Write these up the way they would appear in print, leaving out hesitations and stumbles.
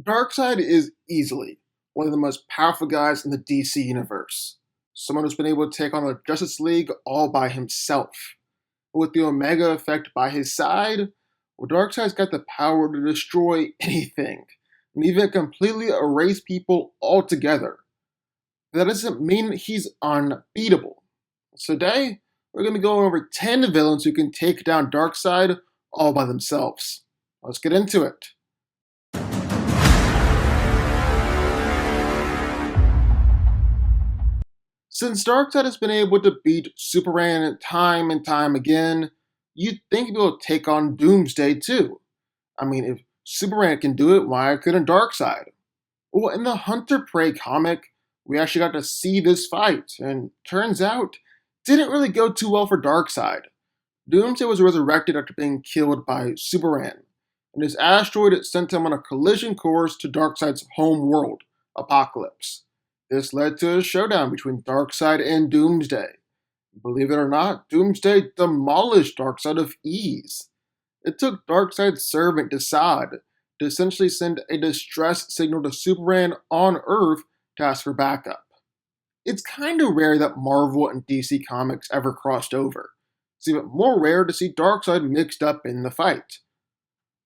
Darkseid is easily one of the most powerful guys in the DC universe. Someone who's been able to take on the Justice League all by himself. With the Omega effect by his side, well, Darkseid's got the power to destroy anything, and even completely erase people altogether. That doesn't mean he's unbeatable. So today, we're going to be going over 10 villains who can take down Darkseid all by themselves. Let's get into it. Since Darkseid has been able to beat Superman time and time again, you'd think he'd be able to take on Doomsday too. I mean, if Superman can do it, why couldn't Darkseid? Well, in the Hunter Prey comic, we actually got to see this fight, and turns out, didn't really go too well for Darkseid. Doomsday was resurrected after being killed by Superman, and his asteroid sent him on a collision course to Darkseid's home world, Apokolips. This led to a showdown between Darkseid and Doomsday. Believe it or not, Doomsday demolished Darkseid with ease. It took Darkseid's servant Darkseid to essentially send a distress signal to Superman on Earth to ask for backup. It's kind of rare that Marvel and DC Comics ever crossed over. It's even more rare to see Darkseid mixed up in the fight.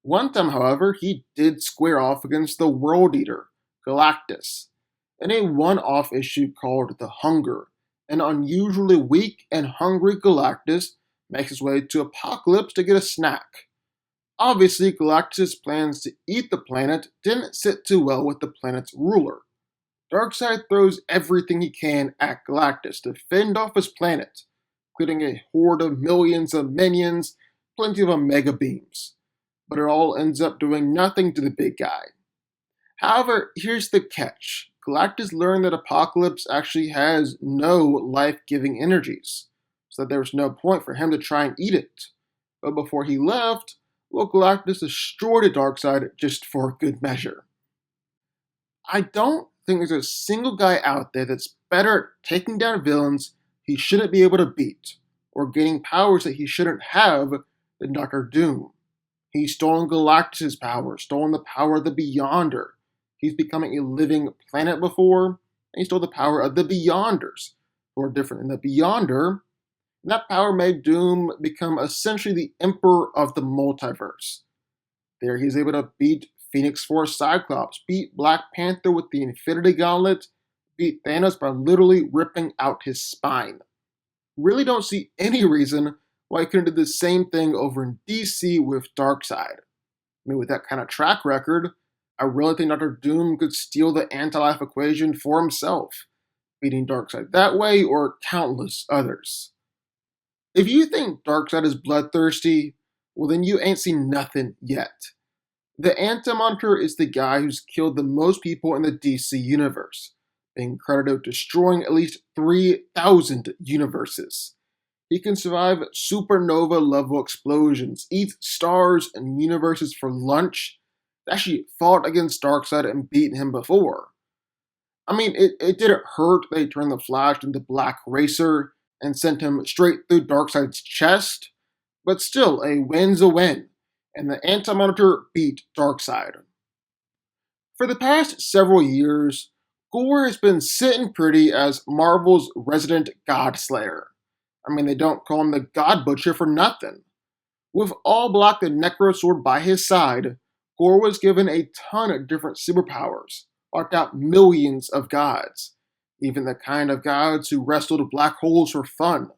One time, however, he did square off against the World Eater, Galactus, in a one-off issue called The Hunger. An unusually weak and hungry Galactus makes his way to Apokolips to get a snack. Obviously, Galactus' plans to eat the planet didn't sit too well with the planet's ruler. Darkseid throws everything he can at Galactus to fend off his planet, including a horde of millions of minions, plenty of Omega beams. But it all ends up doing nothing to the big guy. However, here's the catch. Galactus learned that Apokolips actually has no life-giving energies, so that there was no point for him to try and eat it. But before he left, well, Galactus destroyed Darkseid just for good measure. I don't think there's a single guy out there that's better at taking down villains he shouldn't be able to beat, or gaining powers that he shouldn't have, than Dr. Doom. He's stolen Galactus' power, stolen the power of the Beyonder. He's becoming a living planet before, and he stole the power of the Beyonders, who are different than the Beyonder. And that power made Doom become essentially the Emperor of the multiverse. There he's able to beat Phoenix Force Cyclops, beat Black Panther with the Infinity Gauntlet, beat Thanos by literally ripping out his spine. Really don't see any reason why he couldn't do the same thing over in DC with Darkseid. I mean, with that kind of track record, I really think Dr. Doom could steal the anti-life equation for himself, beating Darkseid that way or countless others. If you think Darkseid is bloodthirsty, well then you ain't seen nothing yet. The Anti-Monitor is the guy who's killed the most people in the DC universe, being credited with destroying at least 3,000 universes. He can survive supernova-level explosions, eat stars and universes for lunch, actually fought against Darkseid and beaten him before. I mean, it didn't hurt that he turned the Flash into Black Racer and sent him straight through Darkseid's chest, but still, a win's a win, and the Anti-Monitor beat Darkseid. For the past several years, Gorr has been sitting pretty as Marvel's resident God Slayer. I mean, they don't call him the God Butcher for nothing. With All Black the Necro Sword by his side, Gorr was given a ton of different superpowers, wiped out millions of gods, even the kind of gods who wrestled black holes for fun.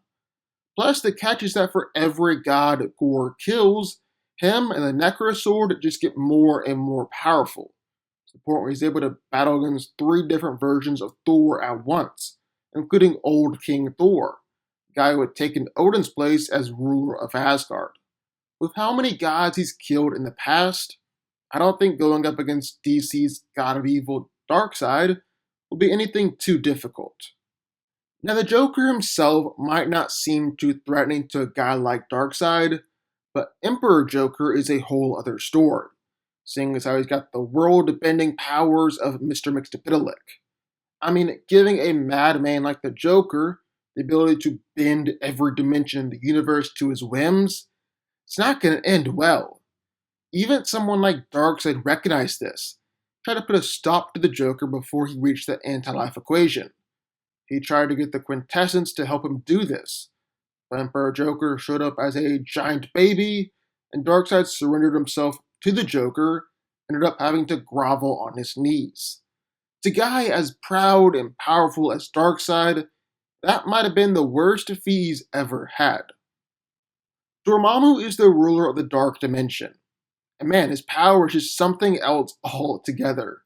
Plus, the catch is that for every god Gorr kills, him and the Necro Sword just get more and more powerful, to the point where he's able to battle against 3 different versions of Thor at once, including Old King Thor, the guy who had taken Odin's place as ruler of Asgard. With how many gods he's killed in the past, I don't think going up against DC's God of Evil Darkseid will be anything too difficult. Now, the Joker himself might not seem too threatening to a guy like Darkseid, but Emperor Joker is a whole other story, seeing as how he's got the world-bending powers of Mr. Mxyzptlk. I mean, giving a madman like the Joker the ability to bend every dimension in the universe to his whims, it's not going to end well. Even someone like Darkseid recognized this, tried to put a stop to the Joker before he reached the anti-life equation. He tried to get the Quintessence to help him do this, but Emperor Joker showed up as a giant baby, and Darkseid surrendered himself to the Joker and ended up having to grovel on his knees. To a guy as proud and powerful as Darkseid, that might have been the worst defeat he's ever had. Dormammu is the ruler of the Dark Dimension, and man, his power is just something else altogether.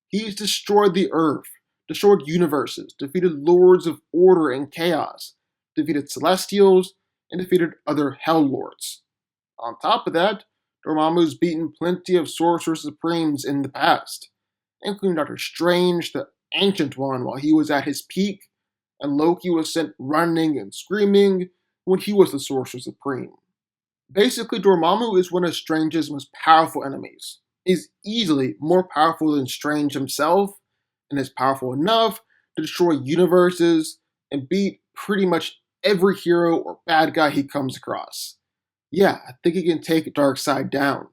He's destroyed the Earth, destroyed universes, defeated lords of order and chaos, defeated celestials, and defeated other Hell Lords. On top of that, Dormammu's beaten plenty of Sorcerer Supremes in the past, including Doctor Strange, the Ancient One, while he was at his peak, and Loki was sent running and screaming when he was the Sorcerer Supreme. Basically, Dormammu is one of Strange's most powerful enemies. He's easily more powerful than Strange himself, and is powerful enough to destroy universes and beat pretty much every hero or bad guy he comes across. Yeah, I think he can take Darkseid down.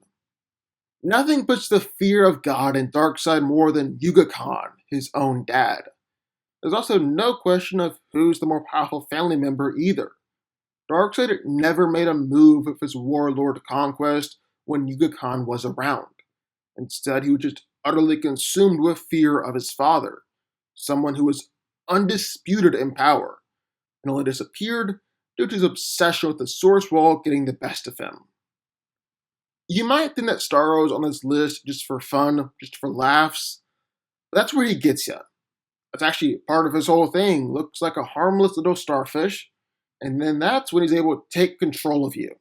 Nothing puts the fear of God in Darkseid more than Yuga Khan, his own dad. There's also no question of who's the more powerful family member either. Darkseid never made a move with his warlord conquest when Yuga Khan was around. Instead, he was just utterly consumed with fear of his father, someone who was undisputed in power, and only disappeared due to his obsession with the Source Wall getting the best of him. You might think that Starro is on this list just for fun, just for laughs, but that's where he gets you. That's actually part of his whole thing. Looks like a harmless little starfish, and then that's when he's able to take control of you.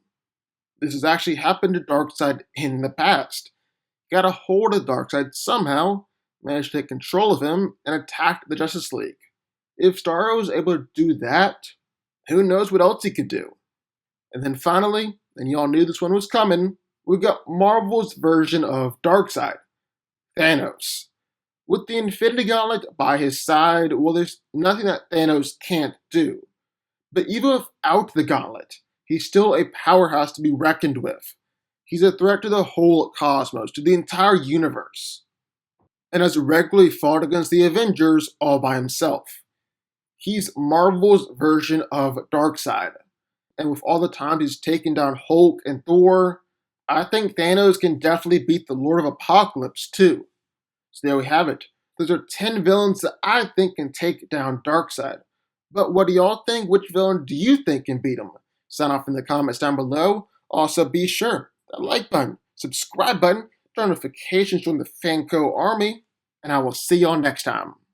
This has actually happened to Darkseid in the past. He got a hold of Darkseid somehow, managed to take control of him, and attacked the Justice League. If Starro was able to do that, who knows what else he could do. And then finally, and y'all knew this one was coming, we got Marvel's version of Darkseid, Thanos. With the Infinity Gauntlet by his side, well, there's nothing that Thanos can't do. But even without the gauntlet, he's still a powerhouse to be reckoned with. He's a threat to the whole cosmos, to the entire universe, and has regularly fought against the Avengers all by himself. He's Marvel's version of Darkseid, and with all the times he's taken down Hulk and Thor, I think Thanos can definitely beat the Lord of Apocalypse too. So there we have it. Those are 10 villains that I think can take down Darkseid. But what do y'all think? Which villain do you think can beat him? Sound off in the comments down below. Also, be sure that like button, subscribe button, turn notifications, join the Fanco army, and I will see y'all next time.